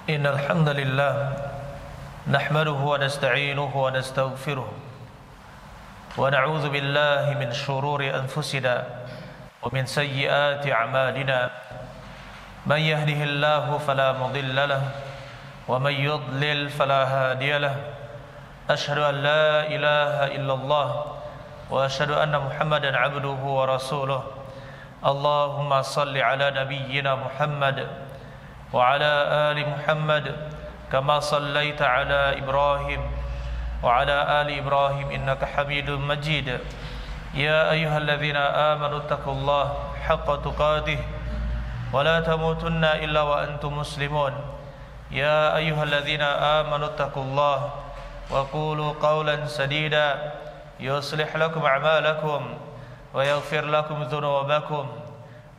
إن الحمد لله نحمده ونستعينه ونستغفره ونعوذ بالله من شرور أنفسنا ومن سيئات أعمالنا من يهده الله فلا مضل له ومن يضلل فلا هادي له أشهد أن لا إله إلا الله وأشهد أن محمدا عبده ورسوله اللهم صل على نبينا محمد وعلى آل محمد كما صليت على إبراهيم وعلى آل إبراهيم إنك حميد مجيد يا أيها الذين آمنوا اتقوا الله حق تقاته ولا تموتن إلا وأنتم مسلمون يا أيها الذين آمنوا اتقوا الله وقولوا قولا سديدا يصلح لكم أعمالكم ويغفر لكم ذنوبكم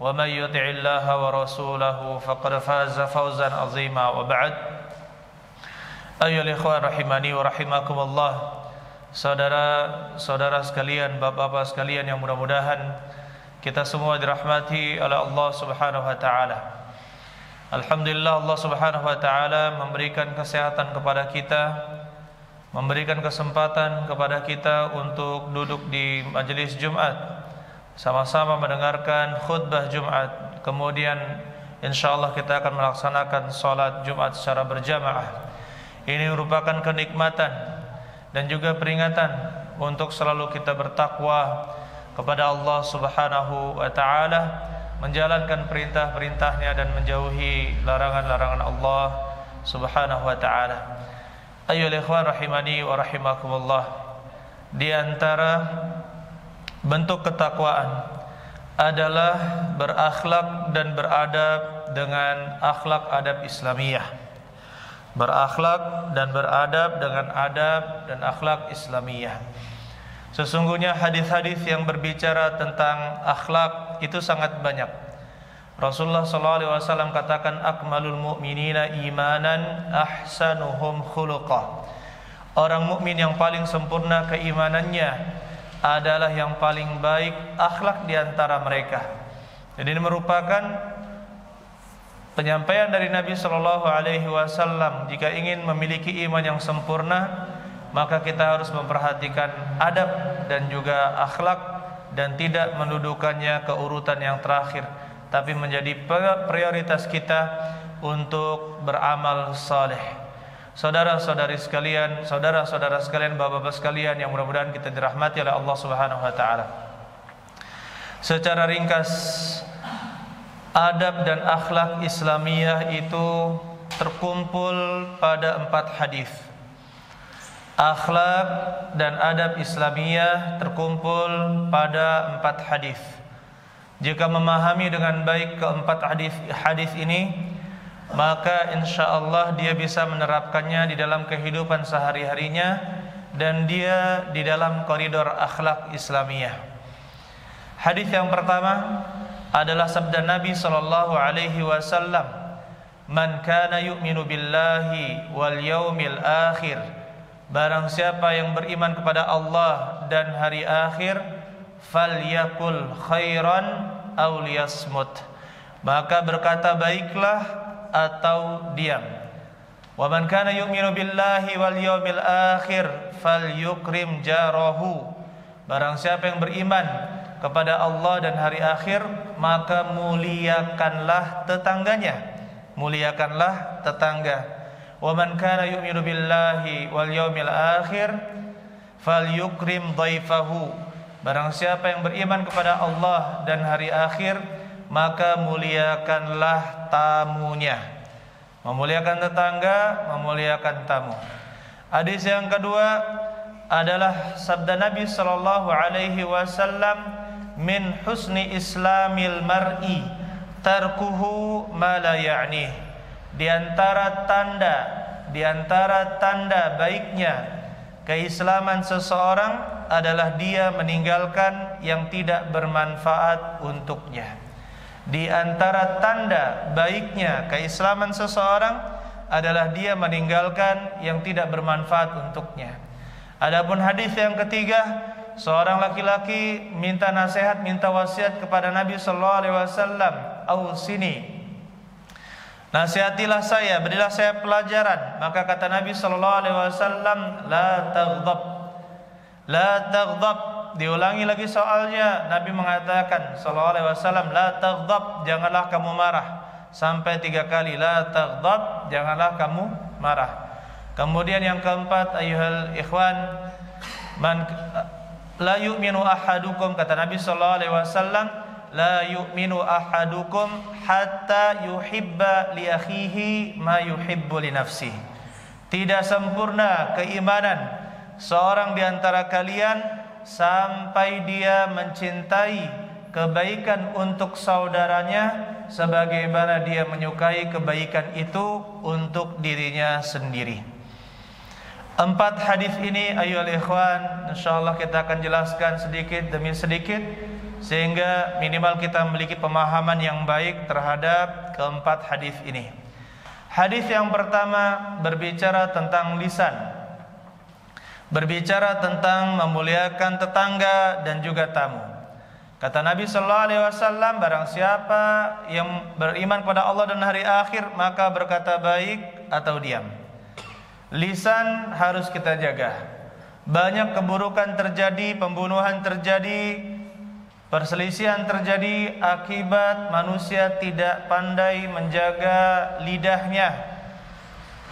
ومن يطع الله ورسوله فقد فاز فوزا عظيما وبعد أيها الإخوان rahimani wa rahimakumullah, saudara-saudara sekalian, bapak-bapak sekalian yang mudah-mudahan kita semua dirahmati oleh Allah Subhanahu wa taala. Alhamdulillah, Allah Subhanahu wa taala memberikan kesehatan kepada kita, memberikan kesempatan kepada kita untuk duduk di majelis Jumat, sama-sama mendengarkan khutbah Jumat. Kemudian insyaallah kita akan melaksanakan salat Jumat secara berjamaah. Ini merupakan kenikmatan dan juga peringatan untuk selalu kita bertakwa kepada Allah Subhanahu wa taala, menjalankan perintah-perintahnya dan menjauhi larangan-larangan Allah Subhanahu wa taala. Ayyuhal ikhwan rahimani wa rahimakumullah, di antara bentuk ketakwaan adalah berakhlak dan beradab dengan akhlak adab Islamiyah. Berakhlak dan beradab dengan adab dan akhlak Islamiyah. Sesungguhnya hadis-hadis yang berbicara tentang akhlak itu sangat banyak. Rasulullah SAW katakan, akmalul mu'minina imanan ahsanuhum khuluqah. Orang mukmin yang paling sempurna keimanannya adalah yang paling baik akhlak di antara mereka. Jadi ini merupakan penyampaian dari Nabi SAW. Jika ingin memiliki iman yang sempurna, maka kita harus memperhatikan adab dan juga akhlak, dan tidak mendudukannya ke urutan yang terakhir, tapi menjadi prioritas kita untuk beramal saleh. Saudara-saudari sekalian, saudara-saudara sekalian, bapak-bapak sekalian yang mudah-mudahan kita dirahmati oleh Allah Subhanahu wa taala. Secara ringkas, adab dan akhlak Islamiyah itu terkumpul pada 4 hadis. Akhlak dan adab Islamiyah terkumpul pada 4 hadis. Jika memahami dengan baik keempat hadis ini, maka insyaallah dia bisa menerapkannya di dalam kehidupan sehari-harinya, dan dia di dalam koridor akhlak Islamiyah. Hadis yang pertama adalah sabda Nabi sallallahu alaihi wasallam, "Man kana yu'minu billahi wal yaumil akhir." Barang siapa yang beriman kepada Allah dan hari akhir, falyakul khairan aw liyasmut. Maka berkata baiklah atau diam. Wa man kana yu'minu billahi wal yaumil akhir falyukrim jarahu. Barang siapa yang beriman kepada Allah dan hari akhir, maka muliakanlah tetangganya. Muliakanlah tetangga. Wa man kana yu'minu billahi wal yaumil akhir falyukrim dhaifahu. Barang siapa yang beriman kepada Allah dan hari akhir, maka muliakanlah tamunya. Memuliakan tetangga, memuliakan tamu. Hadis yang kedua adalah sabda Nabi sallallahu alaihi wasallam, min husni islamil mar'i tarkuhu ma la ya'nih. Di antara tanda baiknya keislaman seseorang adalah dia meninggalkan yang tidak bermanfaat untuknya. Di antara tanda baiknya keislaman seseorang adalah dia meninggalkan yang tidak bermanfaat untuknya. Adapun hadis yang ketiga, seorang laki-laki minta nasihat, minta wasiat kepada Nabi sallallahu alaihi wasallam, "Ausini." nasihatilah saya, berilah saya pelajaran. Maka kata Nabi sallallahu alaihi wasallam, la taghdab. La taghdab. Diulangi lagi soalnya, Nabi mengatakan sallallahu alaihi wasallam, la taghdab, janganlah kamu marah. Sampai 3 kali, la taghdab, janganlah kamu marah. Kemudian yang keempat, ayyuhal ikhwan, man la yu'minu ahadukum, kata Nabi sallallahu alaihi wasallam, la yu'minu ahadukum hatta yuhibba li akhihi ma yuhibbu li nafsihi. Tidak sempurna keimanan seorang di antara kalian sampai dia mencintai kebaikan untuk saudaranya sebagaimana dia menyukai kebaikan itu untuk dirinya sendiri. 4 hadis ini ayyuhal ikhwan, insyaallah kita akan jelaskan sedikit demi sedikit sehingga minimal kita memiliki pemahaman yang baik terhadap keempat hadis ini. Hadis yang pertama berbicara tentang lisan, berbicara tentang memuliakan tetangga dan juga tamu. Kata Nabi sallallahu alaihi wasallam, barang siapa yang beriman kepada Allah dan hari akhir maka berkata baik atau diam. Lisan harus kita jaga. Banyak keburukan terjadi, pembunuhan terjadi, perselisihan terjadi akibat manusia tidak pandai menjaga lidahnya.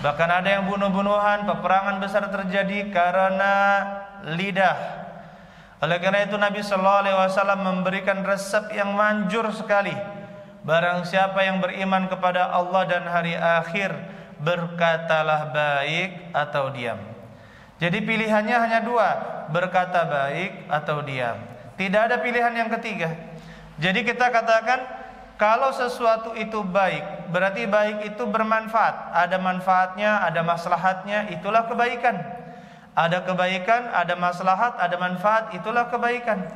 Bahkan ada yang bunuh-bunuhan, peperangan besar terjadi karena lidah. Oleh karena itu Nabi sallallahu alaihi wasallam memberikan resep yang manjur sekali. Barang siapa yang beriman kepada Allah dan hari akhir, berkatalah baik atau diam. Jadi pilihannya hanya 2, berkata baik atau diam. Tidak ada pilihan yang ketiga. Jadi kita katakan kalau sesuatu itu baik, berarti baik itu bermanfaat. Ada manfaatnya, ada maslahatnya, itulah kebaikan. Ada kebaikan, ada maslahat, ada manfaat, itulah kebaikan.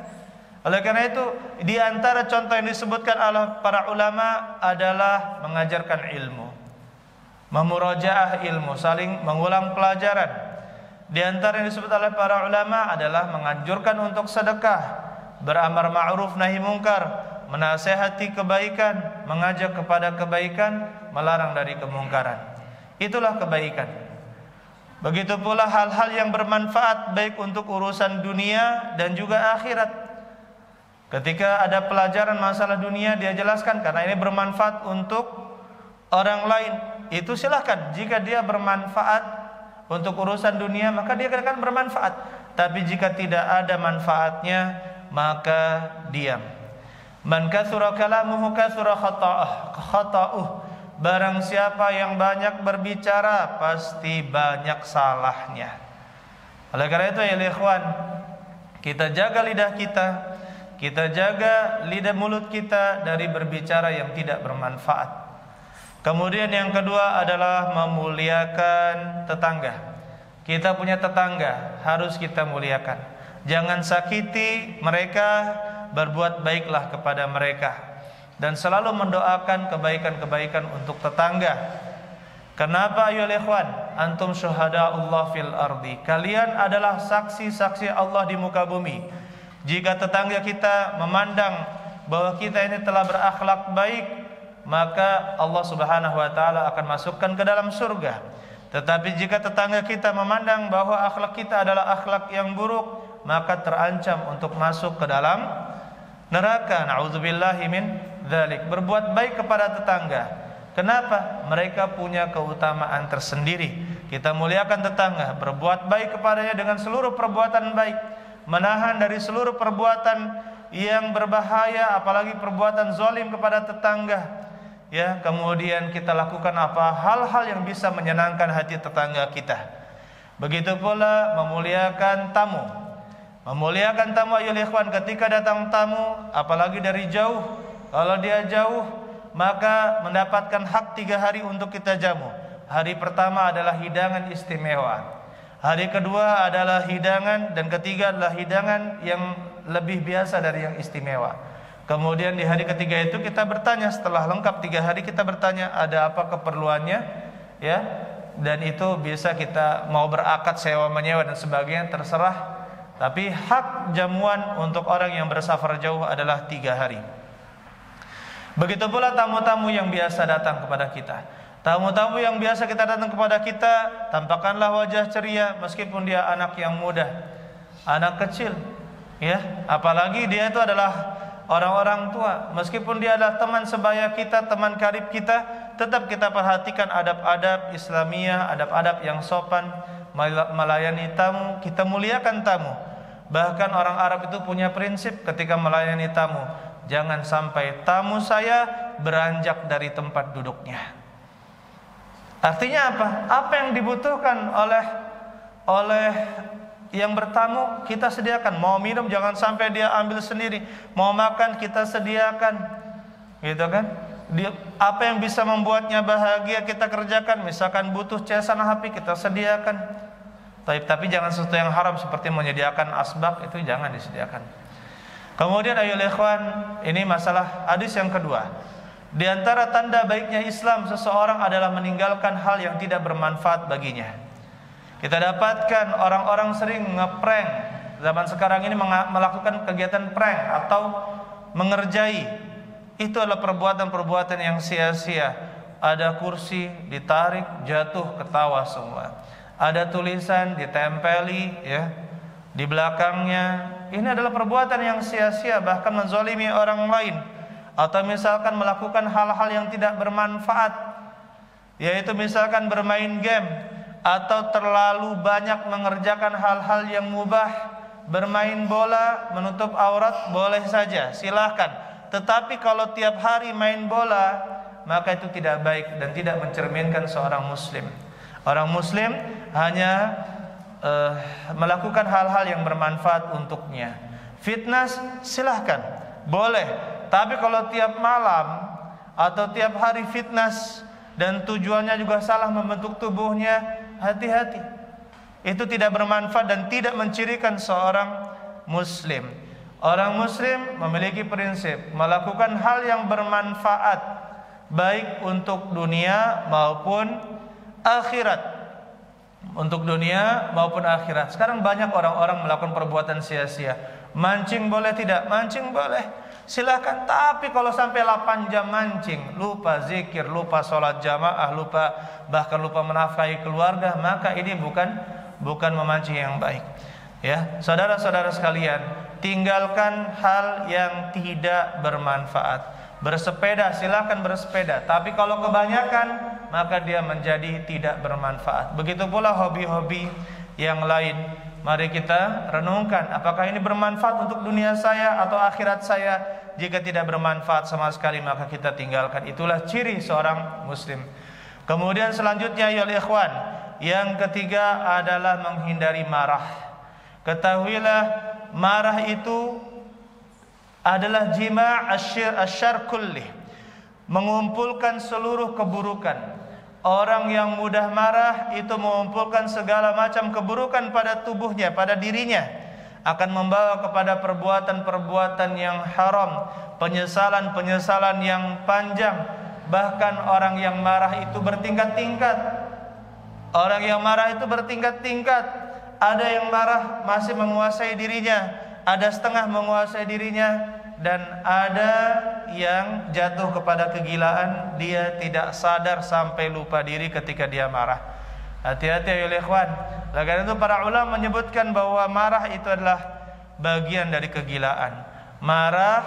Oleh karena itu, di antara contoh yang disebutkan oleh para ulama adalah mengajarkan ilmu, memurajaah ilmu, saling mengulang pelajaran. Di antara yang disebut oleh para ulama adalah menganjurkan untuk sedekah, beramar ma'ruf nahi mungkar, menasehati kebaikan, mengajak kepada kebaikan, melarang dari kemungkaran. Itulah kebaikan. Begitu pula hal-hal yang bermanfaat baik untuk urusan dunia dan juga akhirat. Ketika ada pelajaran masalah dunia, dia jelaskan karena ini bermanfaat untuk orang lain. Itu silahkan. Jika dia bermanfaat untuk urusan dunia, maka dia akan bermanfaat. Tapi jika tidak ada manfaatnya, maka diam. Man katsura kalamuhu katsura khata'uh. Barang siapa yang banyak berbicara, pasti banyak salahnya. Oleh karena itu ya ikhwan, kita jaga lidah kita, kita jaga lidah mulut kita dari berbicara yang tidak bermanfaat. Kemudian yang kedua adalah memuliakan tetangga. Kita punya tetangga, harus kita muliakan. Jangan sakiti mereka, berbuat baiklah kepada mereka. Dan selalu mendoakan kebaikan-kebaikan untuk tetangga. Kenapa ayyuhal ikhwan? Antum syuhada'ullah fil ardi. Kalian adalah saksi-saksi Allah di muka bumi. Jika tetangga kita memandang bahwa kita ini telah berakhlak baik, maka Allah Subhanahu wa taala akan masukkan ke dalam surga. Tetapi jika tetangga kita memandang bahwa akhlak kita adalah akhlak yang buruk, maka terancam untuk masuk ke dalam neraka. Na'udzubillahi min dzalik. Berbuat baik kepada tetangga. Kenapa? Mereka punya keutamaan tersendiri. Kita muliakan tetangga, berbuat baik kepadanya dengan seluruh perbuatan baik, menahan dari seluruh perbuatan yang berbahaya, apalagi perbuatan zalim kepada tetangga. Ya, kemudian kita lakukan hal-hal yang bisa menyenangkan hati tetangga kita. Begitu pula memuliakan tamu. Memuliakan tamu ayyuhal ikhwan, ketika datang tamu apalagi dari jauh, kalau dia jauh maka mendapatkan hak 3 hari untuk kita jamu. Hari pertama adalah hidangan istimewa, hari kedua adalah hidangan, dan ketiga adalah hidangan yang lebih biasa dari yang istimewa. Kemudian di hari ketiga itu kita bertanya, setelah lengkap 3 hari kita bertanya ada apa keperluannya, ya. Dan itu bisa kita mau berakad, sewa menyewa dan sebagainya, terserah. Tapi hak jamuan untuk orang yang bersafar jauh adalah 3 hari. Begitu pula tamu-tamu yang biasa datang kepada kita. Tamu-tamu yang biasa kita datang kepada kita, tampakkanlah wajah ceria meskipun dia anak yang muda, anak kecil, ya. Apalagi dia itu adalah orang-orang tua, meskipun dia adalah teman sebaya kita, teman karib kita, tetap kita perhatikan adab-adab Islamiyah, adab-adab yang sopan, melayani tamu, kita muliakan tamu. Bahkan orang Arab itu punya prinsip ketika melayani tamu, jangan sampai tamu saya beranjak dari tempat duduknya. Artinya apa? Apa yang dibutuhkan oleh yang bertamu kita sediakan. Mau minum jangan sampai dia ambil sendiri. Mau makan kita sediakan, gitu kan? Apa yang bisa membuatnya bahagia kita kerjakan. Misalkan butuh cesan HP kita sediakan. Tapi jangan sesuatu yang haram seperti menyediakan asbak, itu jangan disediakan. Kemudian ayo ikhwan, ini masalah hadis yang kedua. Di antara tanda baiknya Islam seseorang adalah meninggalkan hal yang tidak bermanfaat baginya. Kita dapatkan orang-orang sering ngeprank. Zaman sekarang ini melakukan kegiatan prank atau mengerjai. Itu adalah perbuatan-perbuatan yang sia-sia. Ada kursi ditarik, jatuh, ketawa semua. Ada tulisan ditempeli, ya, di belakangnya. Ini adalah perbuatan yang sia-sia, bahkan menzalimi orang lain. Atau misalkan melakukan hal-hal yang tidak bermanfaat, yaitu misalkan bermain game, atau terlalu banyak mengerjakan hal-hal yang mubah. Bermain bola, menutup aurat, boleh saja, silahkan. Tetapi kalau tiap hari main bola, maka itu tidak baik dan tidak mencerminkan seorang muslim. Orang muslim hanya melakukan hal-hal yang bermanfaat untuknya. Fitness silahkan, boleh. Tapi kalau tiap malam atau tiap hari fitness dan tujuannya juga salah membentuk tubuhnya, hati-hati. Itu tidak bermanfaat dan tidak mencirikan seorang muslim. Orang muslim memiliki prinsip melakukan hal yang bermanfaat baik untuk dunia maupun akhirat. Untuk dunia maupun akhirat. Sekarang banyak orang-orang melakukan perbuatan sia-sia. Mancing boleh tidak? Mancing boleh, silakan. Tapi kalau sampai 8 jam mancing, lupa zikir, lupa sholat jamaah, bahkan lupa menafkahi keluarga, maka ini bukan memancing yang baik. Ya, saudara-saudara sekalian, tinggalkan hal yang tidak bermanfaat. Bersepeda, silakan bersepeda. Tapi kalau kebanyakan, maka dia menjadi tidak bermanfaat. Begitu pula hobi-hobi yang lain. Mari kita renungkan, apakah ini bermanfaat untuk dunia saya atau akhirat saya? Jika tidak bermanfaat sama sekali, maka kita tinggalkan. Itulah ciri seorang muslim. Kemudian selanjutnya ya ikhwan, yang ketiga adalah menghindari marah. Ketahuilah, marah itu adalah jima' asyar kullih, mengumpulkan seluruh keburukan. Orang yang mudah marah itu mengumpulkan segala macam keburukan pada tubuhnya, pada dirinya, akan membawa kepada perbuatan-perbuatan yang haram, penyesalan-penyesalan yang panjang. Bahkan orang yang marah itu bertingkat-tingkat. Orang yang marah itu bertingkat-tingkat. Ada yang marah masih menguasai dirinya, ada setengah menguasai dirinya, dan ada yang jatuh kepada kegilaan. Dia tidak sadar sampai lupa diri ketika dia marah. Hati-hati ya ikhwan. Karena itu para ulama menyebutkan bahwa marah itu adalah bagian dari kegilaan. Marah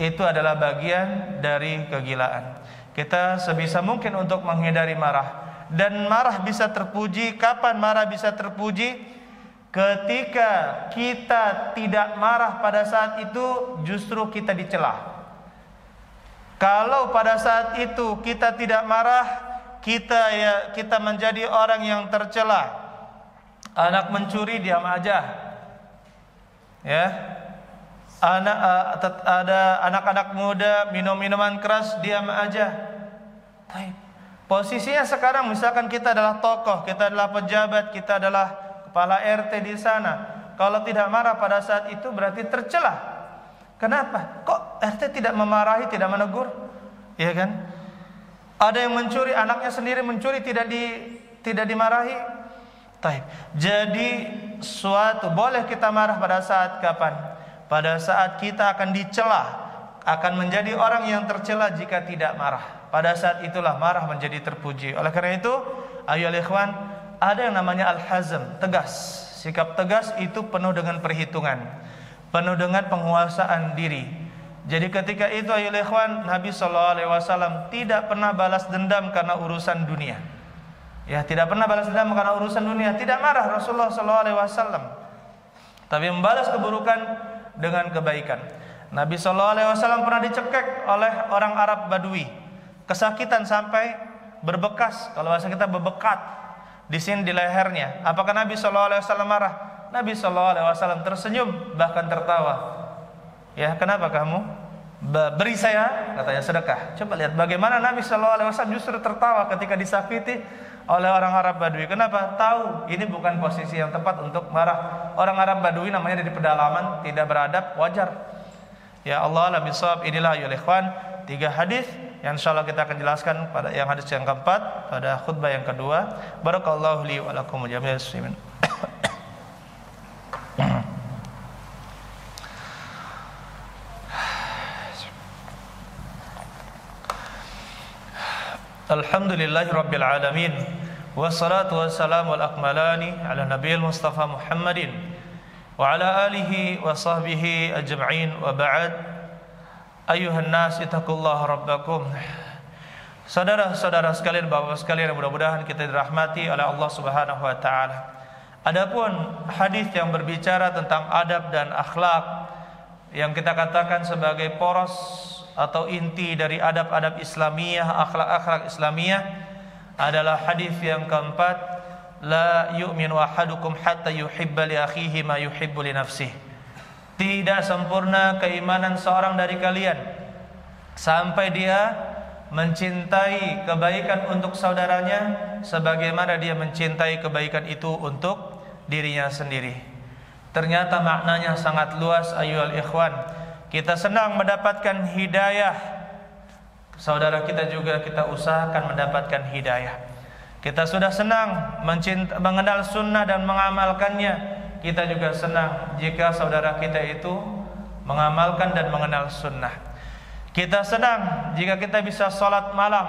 itu adalah bagian dari kegilaan. Kita sebisa mungkin untuk menghindari marah. Dan marah bisa terpuji. Kapan marah bisa terpuji? Ketika kita tidak marah pada saat itu, justru kita dicela. Kalau pada saat itu kita tidak marah, kita menjadi orang yang tercela. Anak mencuri diam aja, ya. Ada anak-anak muda minum minuman keras diam aja. Posisinya sekarang misalkan kita adalah tokoh, kita adalah pejabat, kita adalah kepala RT di sana. Kalau tidak marah pada saat itu berarti tercela. Kenapa? Kok RT tidak memarahi, tidak menegur? Ya kan? Ada yang mencuri, anaknya sendiri mencuri, tidak dimarahi. Jadi boleh kita marah pada saat kapan? Pada saat kita akan dicela, akan menjadi orang yang tercela jika tidak marah. Pada saat itulah marah menjadi terpuji. Oleh karena itu, ayolah ikhwan, ada yang namanya al-hazm, tegas. Sikap tegas itu penuh dengan perhitungan, penuh dengan penguasaan diri. Jadi ketika itu ayolah ikhwan, Nabi SAW tidak pernah balas dendam karena urusan dunia. Ya, tidak pernah balas dendam karena urusan dunia. Tidak marah Rasulullah SAW, tapi membalas keburukan dengan kebaikan. Nabi SAW pernah dicekek oleh orang Arab Badui, kesakitan sampai berbekas. Kalau bahasa kita berbekat di sini di lehernya. Apakah Nabi SAW marah? Nabi SAW tersenyum bahkan tertawa. Ya, kenapa kamu beri saya, katanya, sedekah? Coba lihat bagaimana Nabi SAW justru tertawa ketika disakiti oleh orang Arab Badui. Kenapa? Tahu ini bukan posisi yang tepat untuk marah. Orang Arab Badui namanya di pedalaman, tidak beradab, wajar. Ya Allah, alam bisawab. Inilah ya ikhwan 3 hadis yang insyaallah kita akan jelaskan pada yang hadis yang keempat pada khutbah yang kedua. Barakallahu li wa lakum jami'an muslimin. Alhamdulillahi rabbil alamin, wassalatu wassalamu al-akmalani ala nabiyil mustafa Muhammadin wa ala alihi wa sahbihi ajma'in, wa ba'd. Ayuhan nas, ittaqullaha rabbakum. Saudara-saudara sekalian, bapak sekalian, mudah-mudahan kita dirahmati oleh Allah Subhanahu wa taala. Adapun hadis yang berbicara tentang adab dan akhlak yang kita katakan sebagai poros atau inti dari adab-adab Islamiyah, akhlak-akhlak Islamiyah, adalah hadis yang keempat, la yu'minu ahadukum hatta yuhibba li akhihi ma yuhibbu li nafsihi. Tidak sempurna keimanan seorang dari kalian sampai dia mencintai kebaikan untuk saudaranya sebagaimana dia mencintai kebaikan itu untuk dirinya sendiri. Ternyata maknanya sangat luas ayyuhal ikhwan. Kita senang mendapatkan hidayah, saudara kita juga kita usahakan mendapatkan hidayah. Kita sudah senang mengenal sunnah dan mengamalkannya. Kita juga senang jika saudara kita itu mengamalkan dan mengenal sunnah. Kita senang jika kita bisa sholat malam,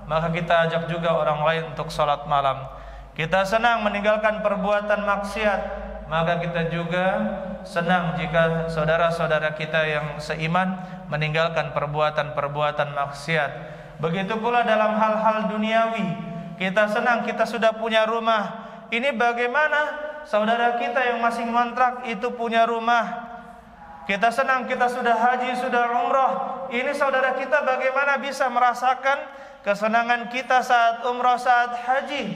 maka kita ajak juga orang lain untuk sholat malam. Kita senang meninggalkan perbuatan maksiat, maka kita juga senang jika saudara-saudara kita yang seiman meninggalkan perbuatan-perbuatan maksiat. Begitu pula dalam hal-hal duniawi, kita senang kita sudah punya rumah. Ini bagaimana saudara kita yang masih ngontrak itu punya rumah? Kita senang kita sudah haji, sudah umrah. Ini saudara kita bagaimana bisa merasakan kesenangan kita saat umrah, saat haji?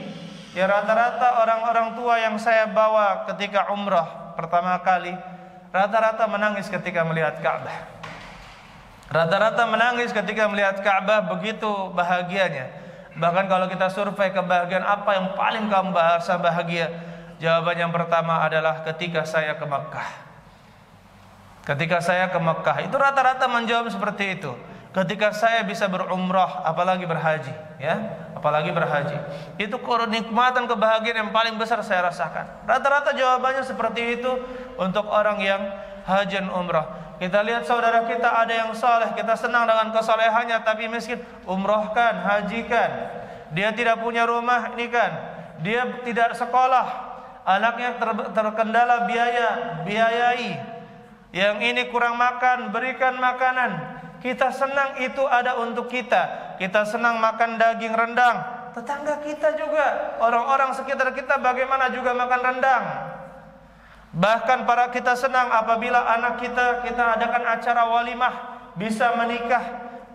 Ya, rata-rata orang-orang tua yang saya bawa ketika umrah pertama kali, rata-rata menangis ketika melihat Ka'bah. Rata-rata menangis ketika melihat Ka'bah, begitu bahagianya. Bahkan kalau kita survei kebahagiaan apa yang paling kamu merasa bahagia, jawaban yang pertama adalah ketika saya ke Mekah. Ketika saya ke Mekah, itu rata-rata menjawab seperti itu. Ketika saya bisa berumrah, apalagi berhaji, ya, apalagi berhaji. Itu kenikmatan kebahagiaan yang paling besar saya rasakan. Rata-rata jawabannya seperti itu untuk orang yang haji dan umrah. Kita lihat saudara kita ada yang saleh, kita senang dengan kesolehannya, tapi miskin, umrahkan, hajikan. Dia tidak punya rumah, ini kan. Dia tidak sekolah, anaknya terkendala biaya, biayai. Yang ini kurang makan, berikan makanan. Kita senang itu ada untuk kita. Kita senang makan daging rendang. Tetangga kita juga, orang-orang sekitar kita bagaimana juga makan rendang. Bahkan para kita senang apabila anak kita adakan acara walimah, bisa menikah,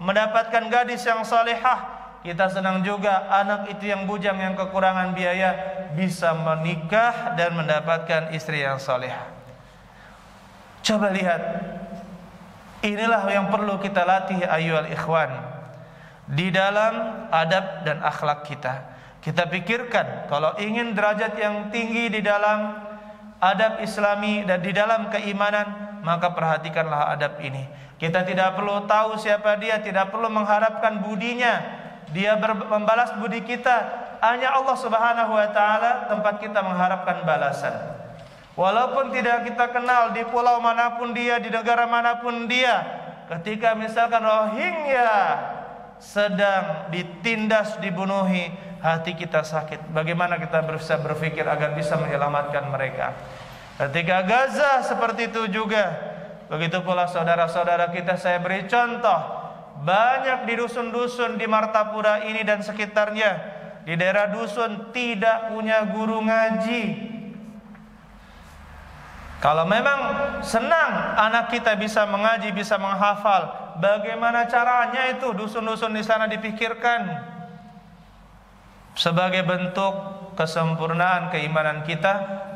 mendapatkan gadis yang salihah. Kita senang juga anak itu yang bujang, yang kekurangan biaya, bisa menikah dan mendapatkan istri yang salihah. Coba lihat, inilah yang perlu kita latih ayyuhal ikhwan di dalam adab dan akhlak kita. Kita pikirkan kalau ingin derajat yang tinggi di dalam adab Islami dan di dalam keimanan, maka perhatikanlah adab ini. Kita tidak perlu tahu siapa dia, tidak perlu mengharapkan budinya. Dia membalas budi kita. Hanya Allah Subhanahu wa taala tempat kita mengharapkan balasan. Walaupun tidak kita kenal di pulau manapun dia, di negara manapun dia, ketika misalkan Rohingya sedang ditindas, dibunuhi, hati kita sakit. Bagaimana kita bisa berpikir agar bisa menyelamatkan mereka? Ketika Gaza seperti itu juga. Begitu pula saudara-saudara kita, saya beri contoh, banyak di dusun-dusun di Martapura ini dan sekitarnya, di daerah dusun tidak punya guru ngaji. Kalau memang senang anak kita bisa mengaji, bisa menghafal, bagaimana caranya itu dusun-dusun di sana dipikirkan sebagai bentuk kesempurnaan keimanan kita,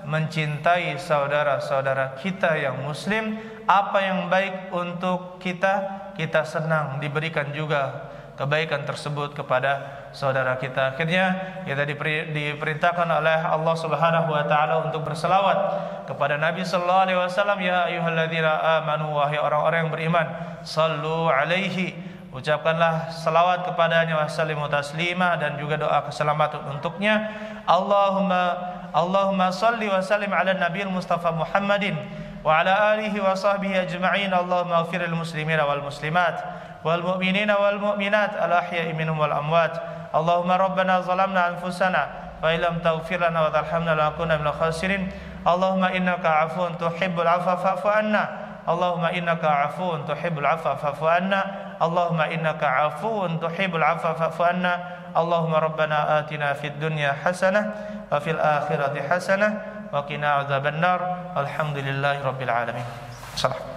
mencintai saudara-saudara kita yang muslim. Apa yang baik untuk kita, kita senang diberikan juga kebaikan tersebut kepada saudara kita. Akhirnya kita diperintahkan oleh Allah Subhanahu wa taala untuk berselawat kepada Nabi sallallahu alaihi wasallam. Ya ayyuhalladzina amanu, wahai orang-orang yang beriman, sallu alaihi, ucapkanlah selawat kepadanya, wasallimu taslima, dan juga doa keselamatan untuknya. Allahumma salli wa sallim ala nabiyil mustafa Muhammadin wa ala alihi wa sahbihi ajma'in. Allahumma ighfiril muslimina wal muslimat wal mu'minina wal mu'minat al ahya'i minhum wal amwat. Allahumma rabbana zalamna anfusana fa illam taghfir lana wa tarhamna lanakunanna minal khasirin. Allahumma innaka 'afuwun tuhibbul 'afwa fa'fu anna. Allahumma innaka 'afuwun tuhibbul 'afwa fa'fu anna. Allahumma innaka 'afuwun tuhibbul 'afwa fa'fu anna. Allahumma rabbana atina fid dunya hasanah wa fil akhirati hasanah wa qina adzabannar. Alhamdulillahi rabbil alamin. Salam.